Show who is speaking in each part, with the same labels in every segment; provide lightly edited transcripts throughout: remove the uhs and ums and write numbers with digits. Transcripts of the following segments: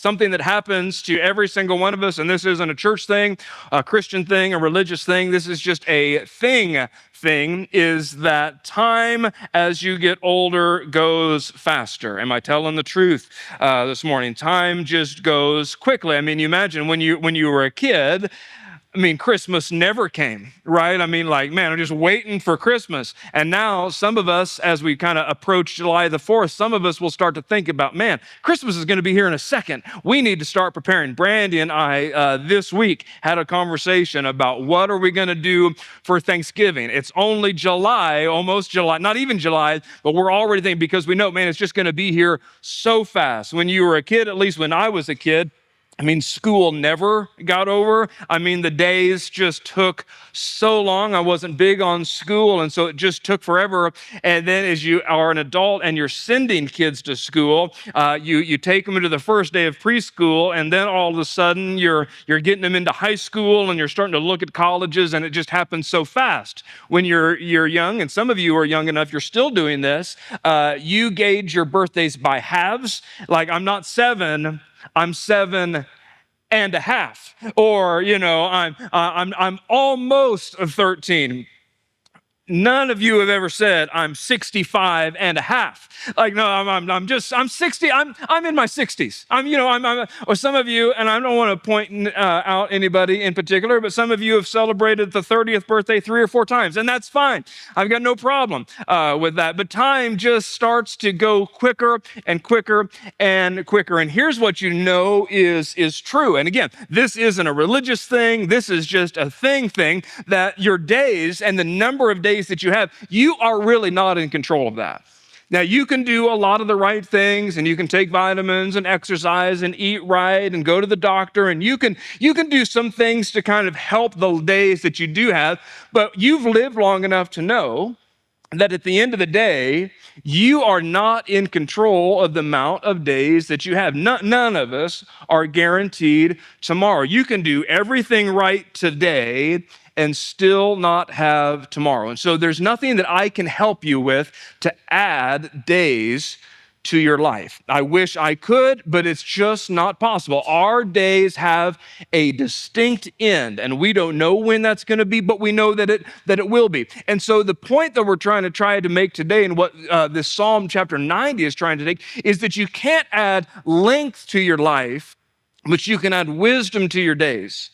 Speaker 1: Something that happens to every single one of us, and this isn't a church thing, a Christian thing, a religious thing. This is just a thing, is that time as you get older goes faster. Am I telling the truth this morning? Time just goes quickly. I mean, you imagine when you were a kid, I mean, Christmas never came, right? I mean, like, man, I'm just waiting for Christmas. And now some of us, as we kind of approach July the 4th, some of us will start to think about, man, Christmas is going to be here in a second. We need to start preparing. Brandy and I, this week, had a conversation about what are we going to do for Thanksgiving. It's only July, almost July, not even July, but we're already thinking, because we know, man, it's just going to be here so fast. When you were a kid, at least when I was a kid, I mean, school never got over. I mean, the days just took so long. I wasn't big on school, and so it just took forever. And then as you are an adult and you're sending kids to school, you take them into the first day of preschool, and then all of a sudden you're getting them into high school, and you're starting to look at colleges, and it just happens so fast. When you're young, and some of you are young enough, you're still doing this, you gauge your birthdays by halves. Like, I'm not 7, I'm 7 and a half, or I'm almost 13. None of you have ever said I'm 65 and a half. Like, no, I'm 60. I'm in my 60s. Or some of you, and I don't want to point out anybody in particular, but some of you have celebrated the 30th birthday 3 or 4 times, and that's fine. I've got no problem with that. But time just starts to go quicker and quicker and quicker. And here's what you know is true. And again, this isn't a religious thing. This is just a thing that your days and the number of days that you have, you are really not in control of that. Now, you can do a lot of the right things, and you can take vitamins and exercise and eat right and go to the doctor, and you can do some things to kind of help the days that you do have, but you've lived long enough to know that at the end of the day, you are not in control of the amount of days that you have. None of us are guaranteed tomorrow. You can do everything right today and still not have tomorrow. And so there's nothing that I can help you with to add days to your life. I wish I could, but it's just not possible. Our days have a distinct end, and we don't know when that's going to be, but we know that it will be. And so the point that we're trying to make today, and what this Psalm chapter 90 is trying to take, is that you can't add length to your life, but you can add wisdom to your days.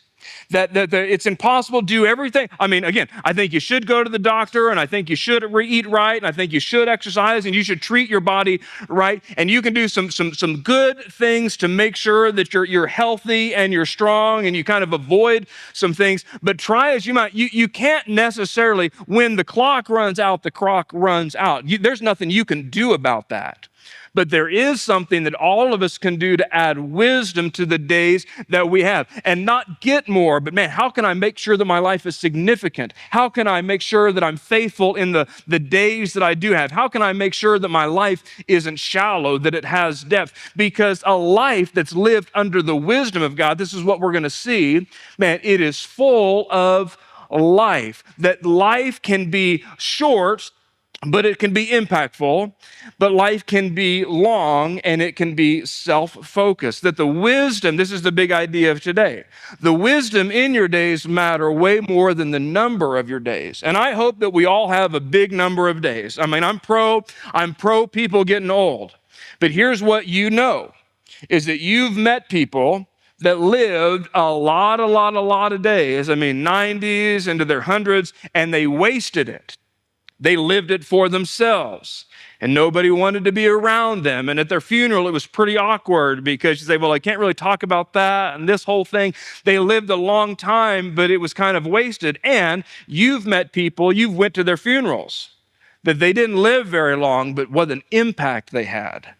Speaker 1: That it's impossible to do everything. I mean, again, I think you should go to the doctor, and I think you should eat right, and I think you should exercise, and you should treat your body right, and you can do some good things to make sure that you're healthy and you're strong, and you kind of avoid some things. But try as you might, you can't necessarily, when the clock runs out, the clock runs out. There's nothing you can do about that. But there is something that all of us can do to add wisdom to the days that we have, and not get more, but man, how can I make sure that my life is significant? How can I make sure that I'm faithful in the days that I do have? How can I make sure that my life isn't shallow, that it has depth? Because a life that's lived under the wisdom of God, this is what we're going to see, man, it is full of life. That life can be short, but it can be impactful, but life can be long, and it can be self-focused. That the wisdom, this is the big idea of today, the wisdom in your days matter way more than the number of your days. And I hope that we all have a big number of days. I mean, I'm pro people getting old. But here's what you know, is that you've met people that lived a lot of days. I mean, 90s into their hundreds, and they wasted it. They lived it for themselves, and nobody wanted to be around them. And at their funeral, it was pretty awkward because you say, well, I can't really talk about that and this whole thing. They lived a long time, but it was kind of wasted. And you've met people, you've went to their funerals, that they didn't live very long, but what an impact they had.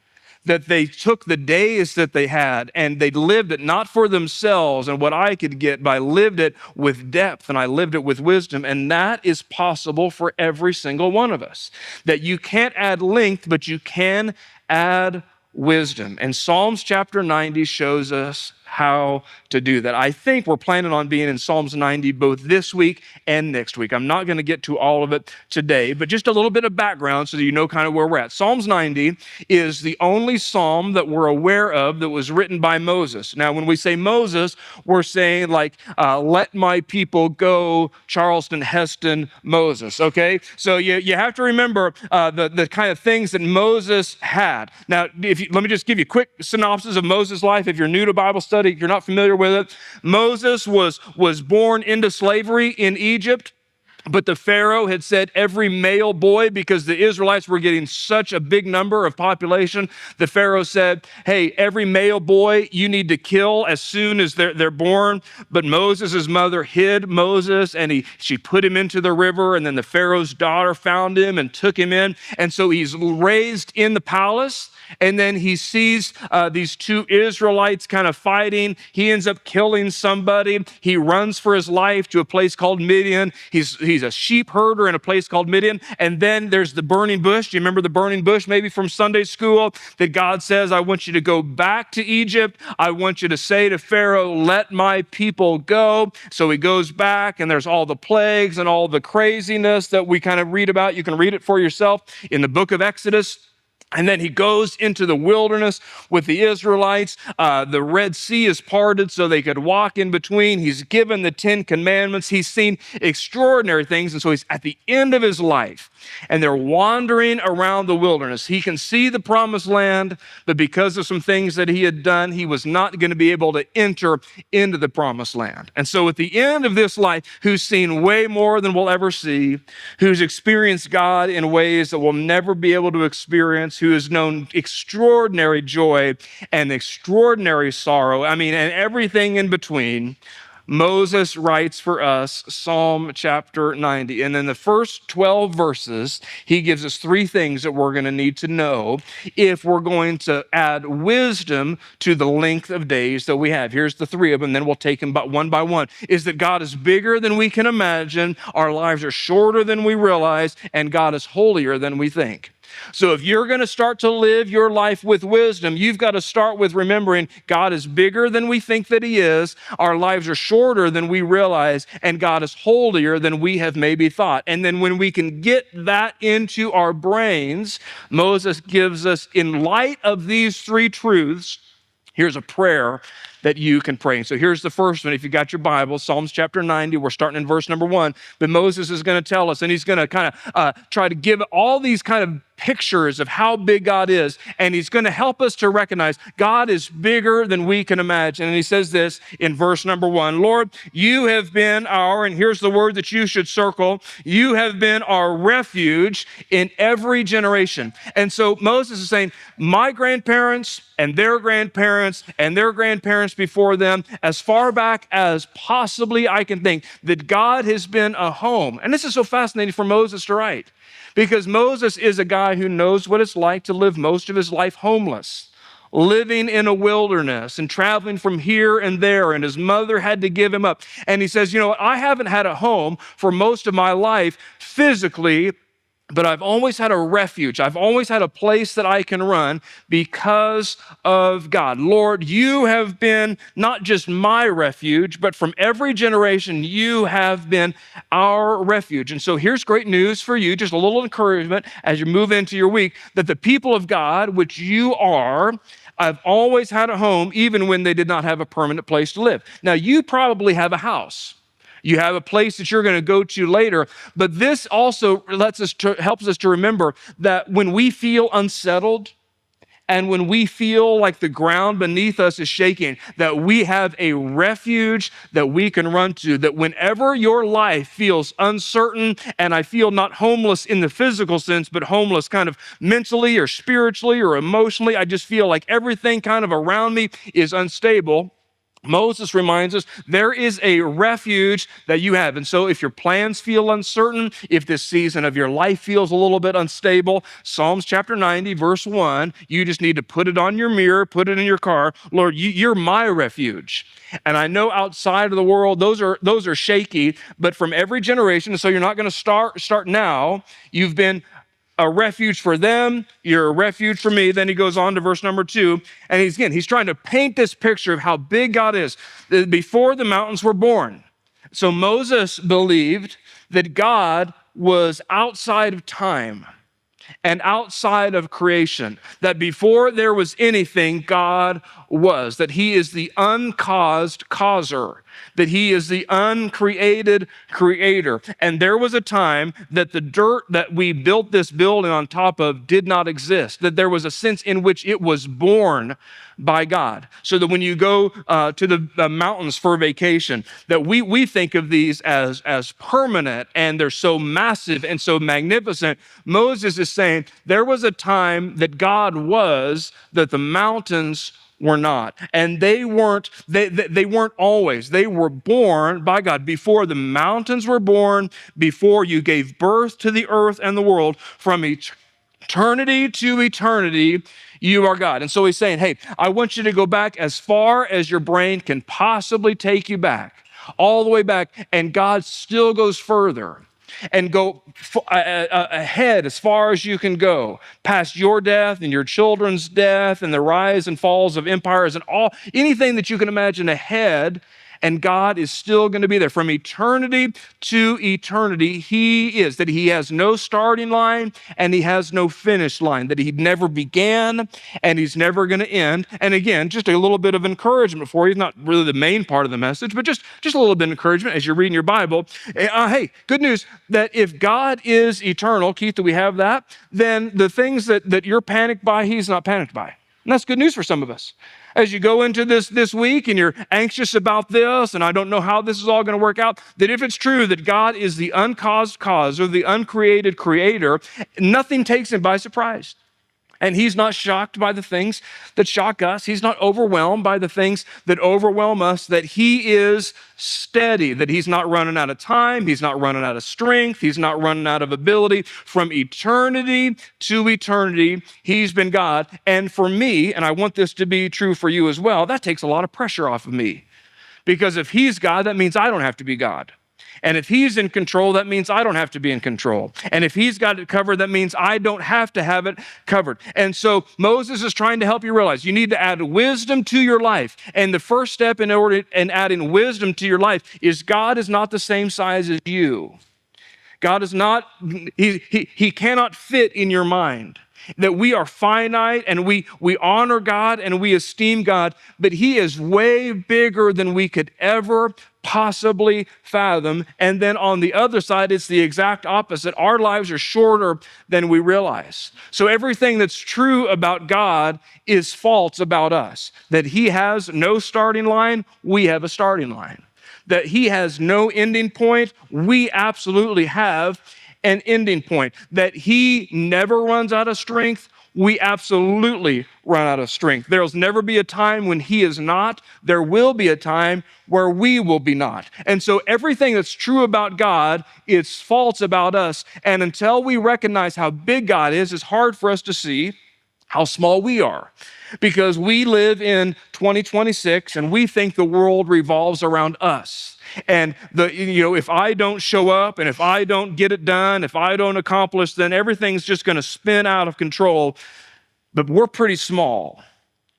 Speaker 1: That they took the days that they had and they lived it not for themselves and what I could get, but I lived it with depth and I lived it with wisdom. And that is possible for every single one of us. That you can't add length, but you can add wisdom. And Psalms chapter 90 shows us how to do that. I think we're planning on being in Psalms 90 both this week and next week. I'm not going to get to all of it today, but just a little bit of background so that you know kind of where we're at. Psalms 90 is the only psalm that we're aware of that was written by Moses. Now, when we say Moses, we're saying like, let my people go, Charleston Heston Moses, okay? So you have to remember the kind of things that Moses had. Now, let me just give you a quick synopsis of Moses' life. If you're new to Bible study, if you're not familiar with it, Moses was born into slavery in Egypt. But the Pharaoh had said every male boy, because the Israelites were getting such a big number of population, the Pharaoh said, hey, every male boy you need to kill as soon as they're born. But Moses' mother hid Moses, and she put him into the river, and then the Pharaoh's daughter found him and took him in. And so he's raised in the palace, and then he sees these two Israelites kind of fighting. He ends up killing somebody. He runs for his life to a place called Midian. He's a sheep herder in a place called Midian. And then there's the burning bush. Do you remember the burning bush maybe from Sunday school? That God says, I want you to go back to Egypt. I want you to say to Pharaoh, let my people go. So he goes back, and there's all the plagues and all the craziness that we kind of read about. You can read it for yourself in the book of Exodus. And then he goes into the wilderness with the Israelites. The Red Sea is parted so they could walk in between. He's given the 10 commandments. He's seen extraordinary things. And so he's at the end of his life, and they're wandering around the wilderness. He can see the promised land, but because of some things that he had done, he was not going to be able to enter into the promised land. And so at the end of this life, who's seen way more than we'll ever see, who's experienced God in ways that we'll never be able to experience, who has known extraordinary joy and extraordinary sorrow, and everything in between, Moses writes for us Psalm chapter 90. And in the first 12 verses, he gives us three things that we're going to need to know if we're going to add wisdom to the length of days that we have. Here's the three of them, and then we'll take them one by one. Is that God is bigger than we can imagine, our lives are shorter than we realize, and God is holier than we think. So if you're going to start to live your life with wisdom, you've got to start with remembering God is bigger than we think that he is, our lives are shorter than we realize, and God is holier than we have maybe thought. And then when we can get that into our brains, Moses gives us, in light of these three truths, here's a prayer that you can pray. So here's the first one. If you got your Bible, Psalms chapter 90, we're starting in verse number 1. But Moses is going to tell us, and he's going to kind of try to give all these kind of pictures of how big God is. And he's going to help us to recognize God is bigger than we can imagine. And he says this in verse number 1, Lord, you have been and here's the word that you should circle, you have been our refuge in every generation. And so Moses is saying, my grandparents and their grandparents and their grandparents before them, as far back as possibly I can think, that God has been a home. And this is so fascinating for Moses to write, because Moses is a guy who knows what it's like to live most of his life homeless, living in a wilderness and traveling from here and there, and his mother had to give him up. And he says, I haven't had a home for most of my life physically, but I've always had a refuge. I've always had a place that I can run because of God. Lord, you have been not just my refuge, but from every generation, you have been our refuge. And so here's great news for you, just a little encouragement as you move into your week, that the people of God, which you are, I've always had a home, even when they did not have a permanent place to live. Now, you probably have a house. You have a place that you're going to go to later, but this also helps us to remember that when we feel unsettled and when we feel like the ground beneath us is shaking, that we have a refuge that we can run to, that whenever your life feels uncertain, and I feel not homeless in the physical sense, but homeless kind of mentally or spiritually or emotionally, I just feel like everything kind of around me is unstable, Moses reminds us there is a refuge that you have. And so if your plans feel uncertain, if this season of your life feels a little bit unstable, Psalms chapter 90, verse 1, you just need to put it on your mirror, put it in your car. Lord, you're my refuge. And I know outside of the world, those are shaky, but from every generation, so you're not going to start now, you've been a refuge for them, you're a refuge for me. Then he goes on to verse number 2, and he's trying to paint this picture of how big God is before the mountains were born. So Moses believed that God was outside of time and outside of creation, that before there was anything, God was, that he is the uncaused causer, that he is the uncreated creator. And there was a time that the dirt that we built this building on top of did not exist, that there was a sense in which it was born by God. So that when you go to the mountains for vacation, that we think of these as permanent, and they're so massive and so magnificent. Moses is saying there was a time that God was, that the mountains were not. And they weren't always. They were born by God. Before the mountains were born, before you gave birth to the earth and the world, from eternity to eternity, you are God. And so he's saying, hey, I want you to go back as far as your brain can possibly take you back, all the way back. And God still goes further, and go ahead as far as you can go, past your death and your children's death and the rise and falls of empires and anything that you can imagine ahead. And God is still going to be there from eternity to eternity. He is, that he has no starting line and he has no finish line, that he never began and he's never going to end. And again, just a little bit of encouragement for you, not really the main part of the message, but just a little bit of encouragement as you're reading your Bible. Hey, good news that if God is eternal, Keith, do we have that? Then the things that you're panicked by, he's not panicked by. And that's good news for some of us. As you go into this week and you're anxious about this, and I don't know how this is all going to work out, that if it's true that God is the uncaused cause or the uncreated creator, nothing takes him by surprise. And he's not shocked by the things that shock us. He's not overwhelmed by the things that overwhelm us, that he is steady, that he's not running out of time. He's not running out of strength. He's not running out of ability. From eternity to eternity, he's been God. And for me, and I want this to be true for you as well, that takes a lot of pressure off of me. Because if he's God, that means I don't have to be God. And if he's in control, that means I don't have to be in control. And if he's got it covered, that means I don't have to have it covered. And so Moses is trying to help you realize you need to add wisdom to your life. And the first step in adding wisdom to your life is God is not the same size as you. God is not, he cannot fit in your mind. That we are finite and we honor God and we esteem God, but he is way bigger than we could ever possibly fathom. And then on the other side, it's the exact opposite. Our lives are shorter than we realize. So everything that's true about God is false about us. That he has no starting line, we have a starting line. That he has no ending point, we absolutely have an ending point. That he never runs out of strength, we absolutely run out of strength. There'll never be a time when he is not. There will be a time where we will be not. And so everything that's true about God is false about us. And until we recognize how big God is, it's hard for us to see how small we are. Because we live in 2026 and we think the world revolves around us. And if I don't show up and if I don't get it done, if I don't accomplish, then everything's just going to spin out of control. But we're pretty small.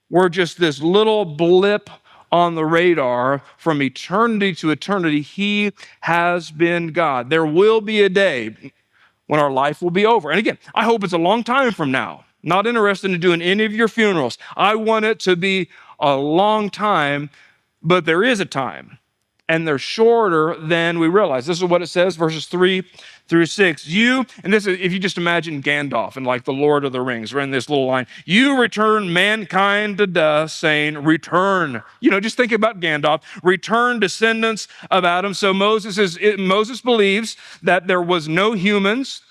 Speaker 1: We're just this little blip on the radar from eternity to eternity. He has been God. There will be a day when our life will be over. And again, I hope it's a long time from now. Not interested in doing any of your funerals. I want it to be a long time, but there is a time. And they're shorter than we realize. This is what it says, verses 3-6. And this is, if you just imagine Gandalf and like the Lord of the Rings, we're in this little line. You return mankind to dust, saying, return. Just think about Gandalf. Return, descendants of Adam. So Moses believes that there was no humans,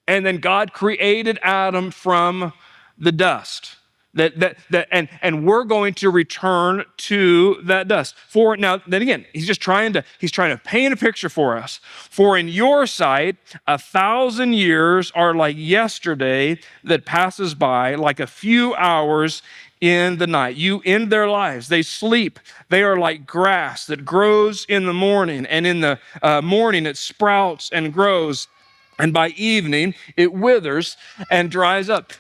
Speaker 1: and then God created Adam from the dust. And we're going to return to that dust. He's trying to paint a picture for us. For in your sight, 1,000 years are like yesterday that passes by, like a few hours in the night. You end their lives. They sleep. They are like grass that grows in the morning, and in the morning it sprouts and grows. and by evening it withers and dries up.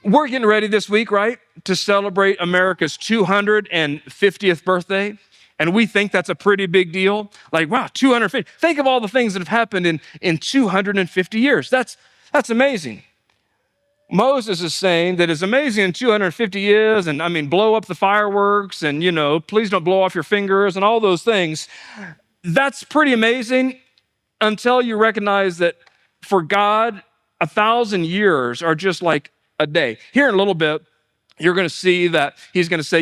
Speaker 1: We're getting ready this week, right, to celebrate America's 250th birthday. And we think that's a pretty big deal. Like, wow, 250. Think of all the things that have happened in 250 years. That's amazing. Moses is saying that it's amazing in 250 years, and I mean, blow up the fireworks and, please don't blow off your fingers and all those things. That's pretty amazing until you recognize that for God, 1,000 years are just like a day. Here in a little bit, you're going to see that he's going to say,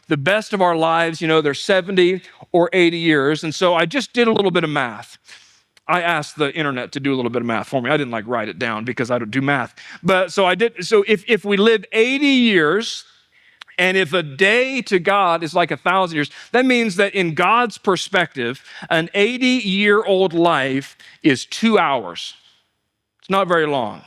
Speaker 1: the best of our lives, they're 70 or 80 years. And so I just did a little bit of math. I asked the internet to do a little bit of math for me. I didn't write it down because I don't do math. But so I did. So if we live 80 years, and if a day to God is like 1,000 years, that means that in God's perspective, an 80-year-old life is 2 hours. It's not very long.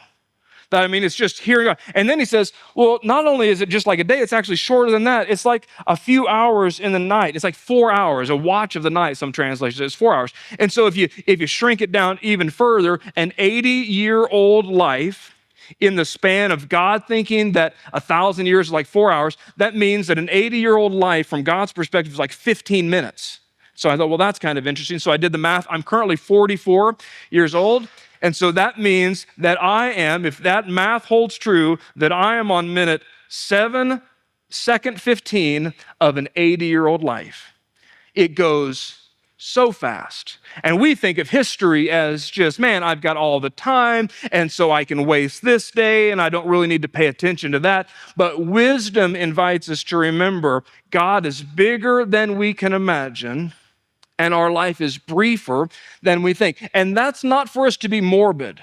Speaker 1: It's just hearing God. And then he says, well, not only is it just like a day, it's actually shorter than that. It's like a few hours in the night. It's like 4 hours, a watch of the night, some translations, it's 4 hours. And so if you shrink it down even further, an 80-year-old life in the span of God thinking that 1,000 years is like 4 hours, that means that an 80-year-old life from God's perspective is like 15 minutes. So I thought, well, that's kind of interesting. So I did the math. I'm currently 44 years old. And so that means that I am, if that math holds true, that I am on minute 7, second 15 of an 80-year-old life. It goes so fast. And we think of history as just, man, I've got all the time, and so I can waste this day, and I don't really need to pay attention to that. But wisdom invites us to remember God is bigger than we can imagine, and our life is briefer than we think. And that's not for us to be morbid.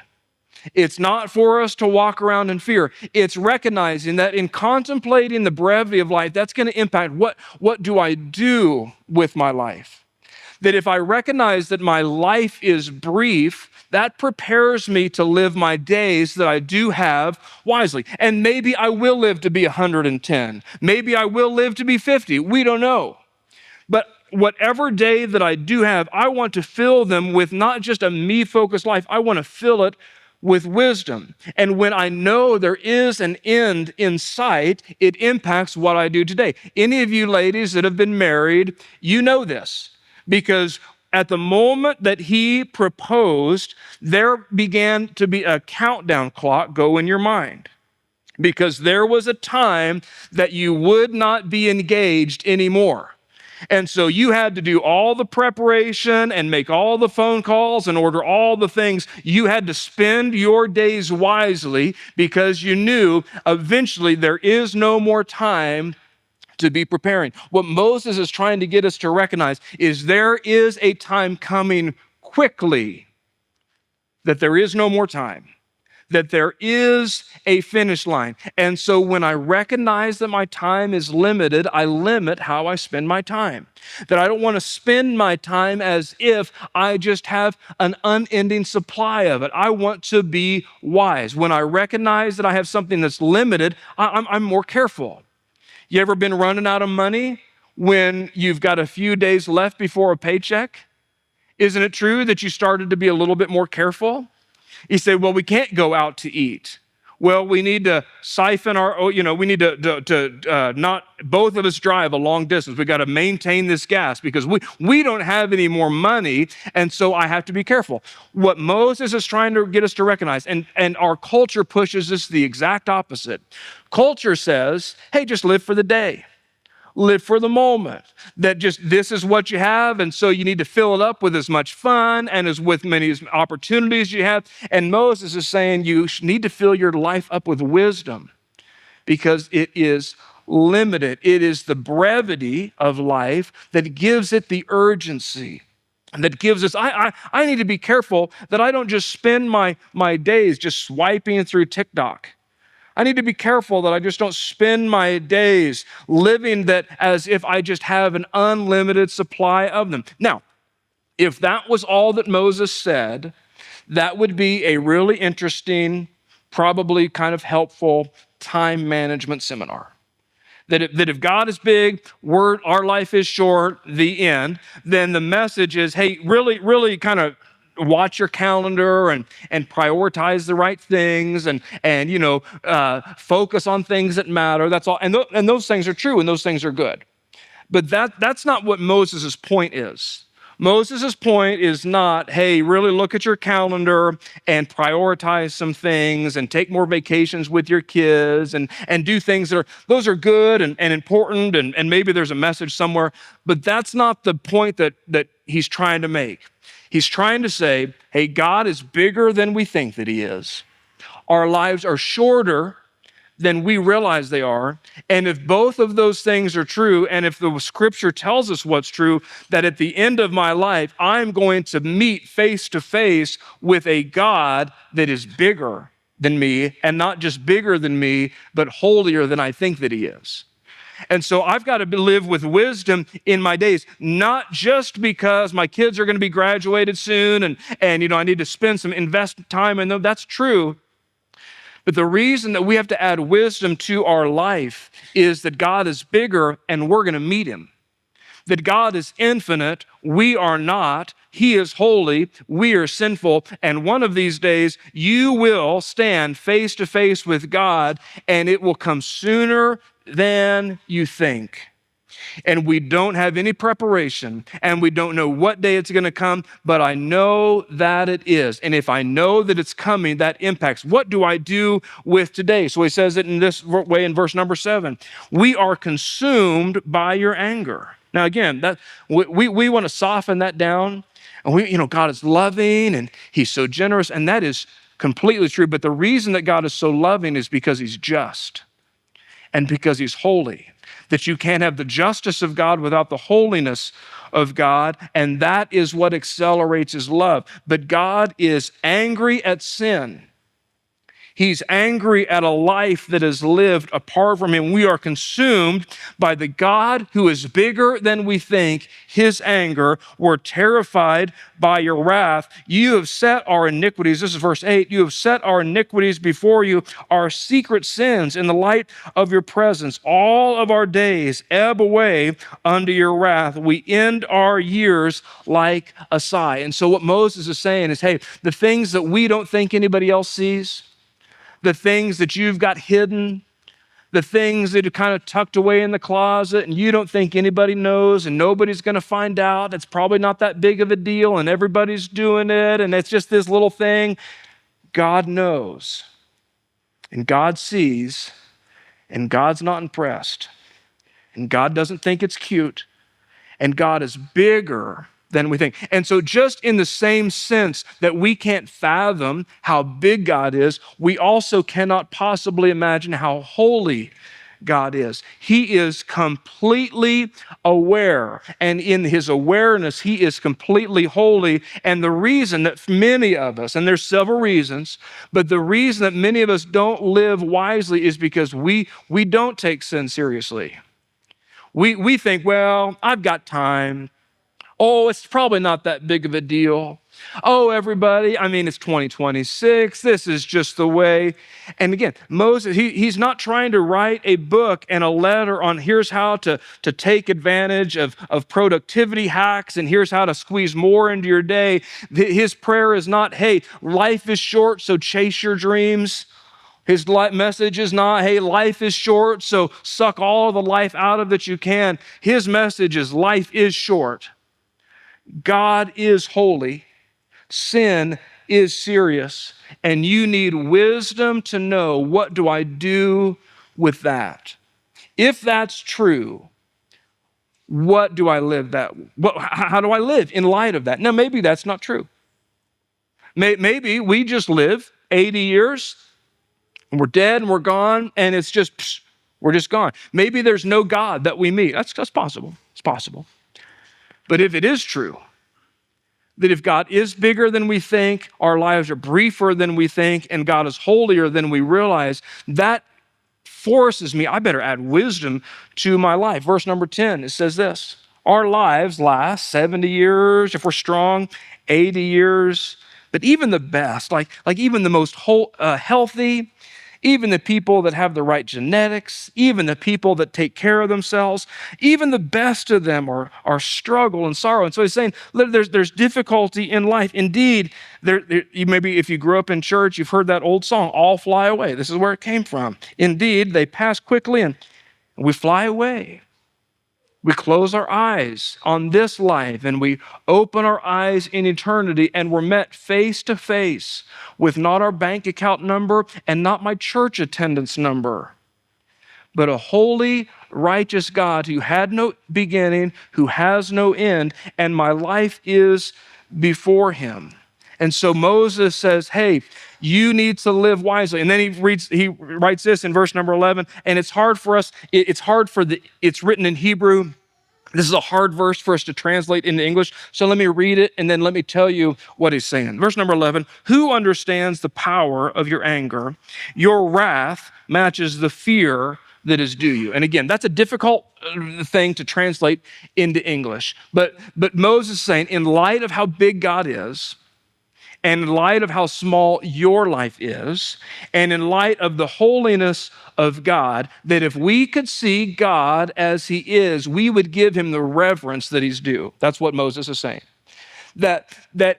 Speaker 1: It's not for us to walk around in fear. It's recognizing that in contemplating the brevity of life, that's going to impact what do I do with my life? That if I recognize that my life is brief, that prepares me to live my days that I do have wisely. And maybe I will live to be 110. Maybe I will live to be 50. We don't know. But whatever day that I do have, I want to fill them with not just a me-focused life. I want to fill it with wisdom. And when I know there is an end in sight, it impacts what I do today. Any of you ladies that have been married, you know this, because at the moment that he proposed, there began to be a countdown clock go in your mind, because there was a time that you would not be engaged anymore. And so you had to do all the preparation and make all the phone calls and order all the things. You had to spend your days wisely because you knew eventually there is no more time to be preparing. What Moses is trying to get us to recognize is there is a time coming quickly, that there is no more time, that there is a finish line. And so when I recognize that my time is limited, I limit how I spend my time. That I don't want to spend my time as if I just have an unending supply of it. I want to be wise. When I recognize that I have something that's limited, I'm more careful. You ever been running out of money when you've got a few days left before a paycheck? Isn't it true that you started to be a little bit more careful? You say, well, we can't go out to eat. Well, we need to siphon we need to not both of us drive a long distance. We got to maintain this gas because we don't have any more money, and so I have to be careful. What Moses is trying to get us to recognize, and our culture pushes us the exact opposite. Culture says, hey, just live for the day. Live for the moment, that just this is what you have, and so you need to fill it up with as much fun and as with many opportunities you have. And Moses is saying you need to fill your life up with wisdom because it is limited. It is the brevity of life that gives it the urgency. And that gives us, I need to be careful that I don't just spend my days just swiping through TikTok. I need to be careful that I just don't spend my days living that as if I just have an unlimited supply of them. Now, if that was all that Moses said, that would be a really interesting, probably kind of helpful time management seminar. That if God is big, our life is short, the end, then the message is, hey, really, really kind of watch your calendar and prioritize the right things and focus on things that matter. That's all. And those things are true and those things are good. But that's not what Moses' point is. Moses' point is not, hey, really look at your calendar and prioritize some things and take more vacations with your kids and do things those are good and important and maybe there's a message somewhere, but that's not the point that he's trying to make. He's trying to say, hey, God is bigger than we think that he is. Our lives are shorter than we realize they are. And if both of those things are true, and if the scripture tells us what's true, that at the end of my life, I'm going to meet face to face with a God that is bigger than me, and not just bigger than me, but holier than I think that he is. And so I've got to live with wisdom in my days, not just because my kids are going to be graduated soon and I need to spend some invest time in them. That's true. But the reason that we have to add wisdom to our life is that God is bigger and we're going to meet him. That God is infinite, we are not. He is holy, we are sinful. And one of these days, you will stand face to face with God, and it will come sooner than you think. And we don't have any preparation, and we don't know what day it's going to come, but I know that it is. And if I know that it's coming, that impacts. What do I do with today? So he says it in this way in verse number 7. We are consumed by your anger. Now again, that we want to soften that down. And God is loving and he's so generous, and that is completely true. But the reason that God is so loving is because he's just and because he's holy. That you can't have the justice of God without the holiness of God, and that is what accelerates his love. But God is angry at sin. He's angry at a life that is lived apart from him. We are consumed by the God who is bigger than we think, his anger. We're terrified by your wrath. You have set our iniquities, this is verse 8, you have set our iniquities before you, our secret sins in the light of your presence. All of our days ebb away under your wrath. We end our years like a sigh. And so what Moses is saying is, hey, the things that we don't think anybody else sees, the things that you've got hidden, the things that are kind of tucked away in the closet and you don't think anybody knows and nobody's going to find out. It's probably not that big of a deal and everybody's doing it and it's just this little thing. God knows and God sees and God's not impressed and God doesn't think it's cute and God is bigger than we think. And so just in the same sense that we can't fathom how big God is, we also cannot possibly imagine how holy God is. He is completely aware, and in his awareness, he is completely holy. And the reason that many of us, and there's several reasons, but the reason that many of us don't live wisely is because we don't take sin seriously. We think, well, I've got time. Oh, it's probably not that big of a deal. Oh, everybody, it's 2026. This is just the way. And again, Moses, he's not trying to write a book and a letter on here's how to take advantage of productivity hacks and here's how to squeeze more into your day. His prayer is not, hey, life is short, so chase your dreams. His message is not, hey, life is short, so suck all the life out of it you can. His message is life is short. God is holy, sin is serious, and you need wisdom to know, what do I do with that? If that's true, what do I live how do I live in light of that? Now, maybe that's not true. Maybe we just live 80 years, and we're dead and we're gone, and it's just, we're just gone. Maybe there's no God that we meet. That's possible. It's possible. But if it is true, that if God is bigger than we think, our lives are briefer than we think, and God is holier than we realize, that forces me, I better add wisdom to my life. Verse number 10, it says this, our lives last 70 years, if we're strong, 80 years, but even the best, like even the most healthy even the people that have the right genetics, even the people that take care of themselves, even the best of them are struggle and sorrow. And so he's saying, look, there's difficulty in life. Indeed, maybe if you grew up in church, you've heard that old song, All Fly Away. This is where it came from. Indeed, they pass quickly and we fly away. We close our eyes on this life and we open our eyes in eternity, and we're met face to face with not our bank account number and not my church attendance number, but a holy, righteous God who had no beginning, who has no end, and my life is before him. And so Moses says, hey, you need to live wisely. And then he writes this in verse number 11, and it's hard for us. It's written in Hebrew. This is a hard verse for us to translate into English. So let me read it, and then let me tell you what he's saying. Verse number 11, who understands the power of your anger? Your wrath matches the fear that is due you. And again, that's a difficult thing to translate into English. But Moses is saying, in light of how big God is, and in light of how small your life is, and in light of the holiness of God, that if we could see God as he is, we would give him the reverence that he's due. That's what Moses is saying. That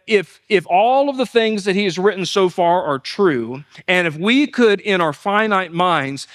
Speaker 1: if all of the things that he has written so far are true, and if we could, in our finite minds,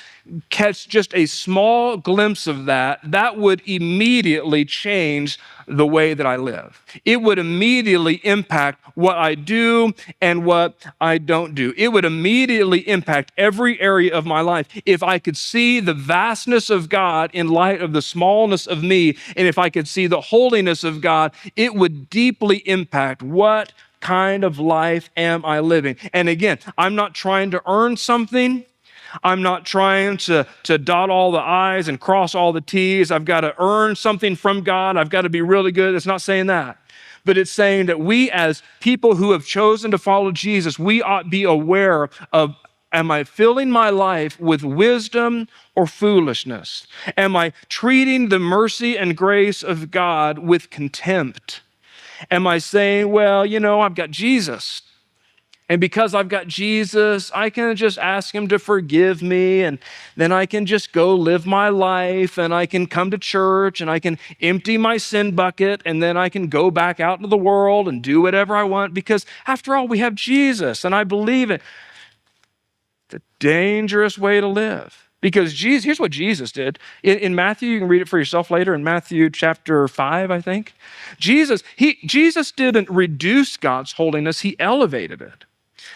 Speaker 1: catch just a small glimpse of that, that would immediately change the way that I live. It would immediately impact what I do and what I don't do. It would immediately impact every area of my life. If I could see the vastness of God in light of the smallness of me, and if I could see the holiness of God, it would deeply impact what kind of life am I living. And again, I'm not trying to earn something. I'm not trying to dot all the I's and cross all the T's. I've got to earn something from God. I've got to be really good. It's not saying that. But it's saying that we, as people who have chosen to follow Jesus, we ought be aware of, am I filling my life with wisdom or foolishness? Am I treating the mercy and grace of God with contempt? Am I saying, well, I've got Jesus, and because I've got Jesus, I can just ask him to forgive me, and then I can just go live my life, and I can come to church, and I can empty my sin bucket, and then I can go back out into the world and do whatever I want, because after all, we have Jesus, and I believe it. It's a dangerous way to live. Because here's what Jesus did. In Matthew, you can read it for yourself later, in Matthew chapter 5, I think. Jesus didn't reduce God's holiness, he elevated it.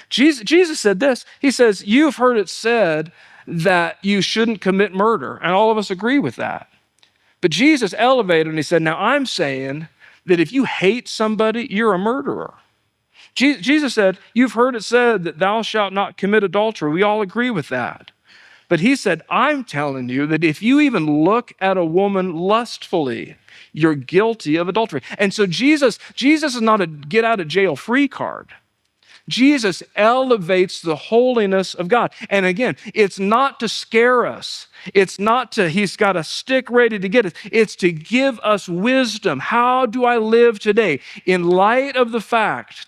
Speaker 1: Jesus said this. He says, you've heard it said that you shouldn't commit murder. And all of us agree with that. But Jesus elevated and he said, now I'm saying that if you hate somebody, you're a murderer. Jesus said, you've heard it said that thou shalt not commit adultery. We all agree with that. But he said, I'm telling you that if you even look at a woman lustfully, you're guilty of adultery. And so Jesus is not a get out of jail free card. Jesus elevates the holiness of God. And again, it's not to scare us. It's not he's got a stick ready to get us. It's to give us wisdom. How do I live today? In light of the fact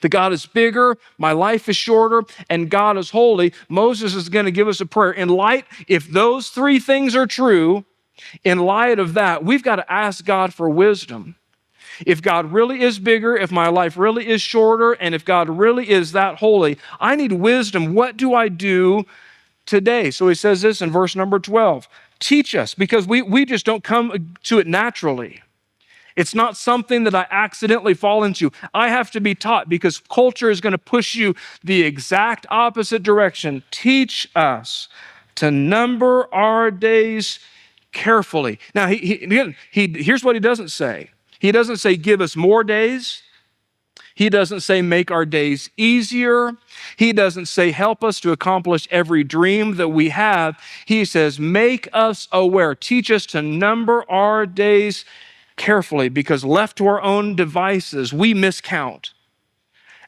Speaker 1: that God is bigger, my life is shorter, and God is holy, Moses is going to give us a prayer. If those three things are true, in light of that, we've got to ask God for wisdom. If God really is bigger, if my life really is shorter, and if God really is that holy, I need wisdom. What do I do today? So he says this in verse number 12. Teach us, because we just don't come to it naturally. It's not something that I accidentally fall into. I have to be taught, because culture is going to push you the exact opposite direction. Teach us to number our days carefully. Now, here's what he doesn't say. He doesn't say, give us more days. He doesn't say, make our days easier. He doesn't say, help us to accomplish every dream that we have. He says, make us aware. Teach us to number our days carefully, because left to our own devices, we miscount.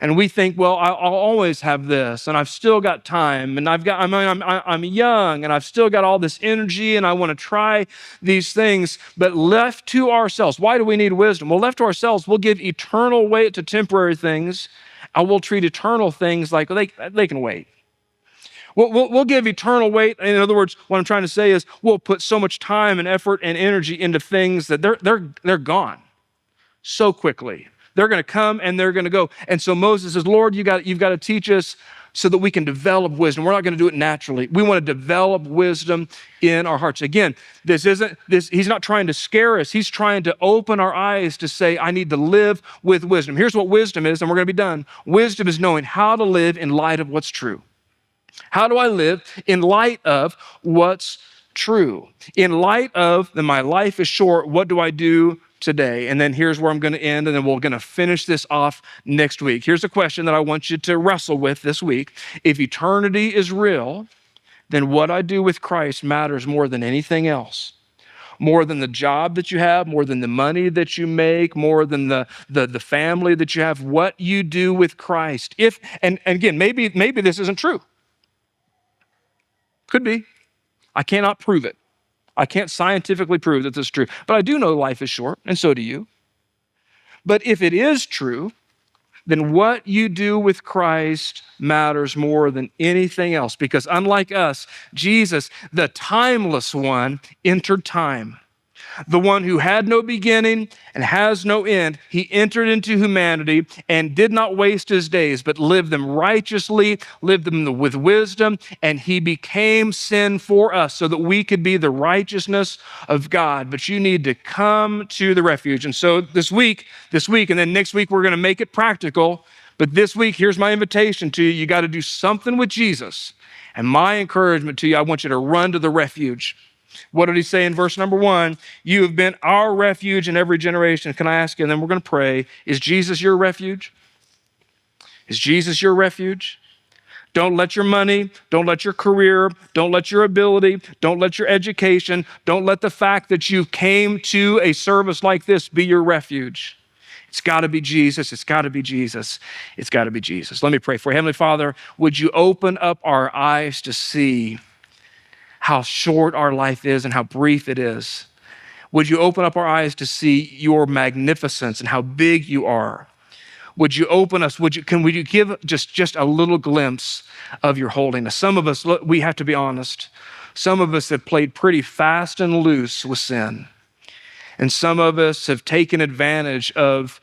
Speaker 1: And we think, well, I'll always have this, and I've still got time, and I'm young, and I've still got all this energy, and I want to try these things. But left to ourselves, why do we need wisdom? Well, left to ourselves, we'll give eternal weight to temporary things, and we'll treat eternal things like they can wait. We'll give eternal weight. In other words, what I'm trying to say is we'll put so much time and effort and energy into things that they're gone so quickly. They're going to come and they're going to go. And so Moses says, Lord, you've got to teach us so that we can develop wisdom. We're not going to do it naturally. We want to develop wisdom in our hearts. Again, he's not trying to scare us. He's trying to open our eyes to say, I need to live with wisdom. Here's what wisdom is, and we're going to be done. Wisdom is knowing how to live in light of what's true. How do I live in light of what's true? In light of that my life is short, what do I do today? And then here's where I'm going to end, and then we're going to finish this off next week. Here's a question that I want you to wrestle with this week. If eternity is real, then what I do with Christ matters more than anything else. More than the job that you have, more than the money that you make, more than the family that you have. What you do with Christ. And again, maybe this isn't true. Could be. I cannot prove it. I can't scientifically prove that this is true. But I do know life is short, and so do you. But if it is true, then what you do with Christ matters more than anything else. Because unlike us, Jesus, the timeless one, entered time. The one who had no beginning and has no end, he entered into humanity and did not waste his days, but lived them righteously, lived them with wisdom, and he became sin for us so that we could be the righteousness of God. But you need to come to the refuge. And so this week, and then next week, we're going to make it practical. But this week, here's my invitation to you. You got to do something with Jesus. And my encouragement to you, I want you to run to the refuge. What did he say in verse number 1? You have been our refuge in every generation. Can I ask you, and then we're going to pray, is Jesus your refuge? Is Jesus your refuge? Don't let your money, don't let your career, don't let your ability, don't let your education, don't let the fact that you came to a service like this be your refuge. It's got to be Jesus. It's got to be Jesus. It's got to be Jesus. Let me pray for you. Heavenly Father, would you open up our eyes to see how short our life is and how brief it is? Would you open up our eyes to see your magnificence and how big you are? Would you open us? Would you give just a little glimpse of your holiness? Some of us, we have to be honest, some of us have played pretty fast and loose with sin. And some of us have taken advantage of,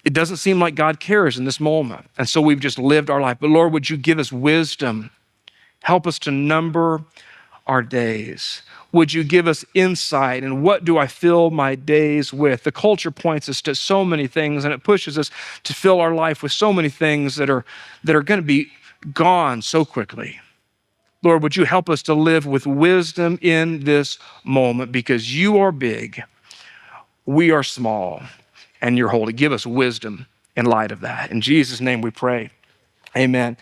Speaker 1: it doesn't seem like God cares in this moment. And so we've just lived our life. But Lord, would you give us wisdom? Help us to number our days. Would you give us insight? And what do I fill my days with? The culture points us to so many things, and it pushes us to fill our life with so many things that are going to be gone so quickly. Lord, would you help us to live with wisdom in this moment, because you are big, we are small, and you're holy. Give us wisdom in light of that. In Jesus' name we pray. Amen.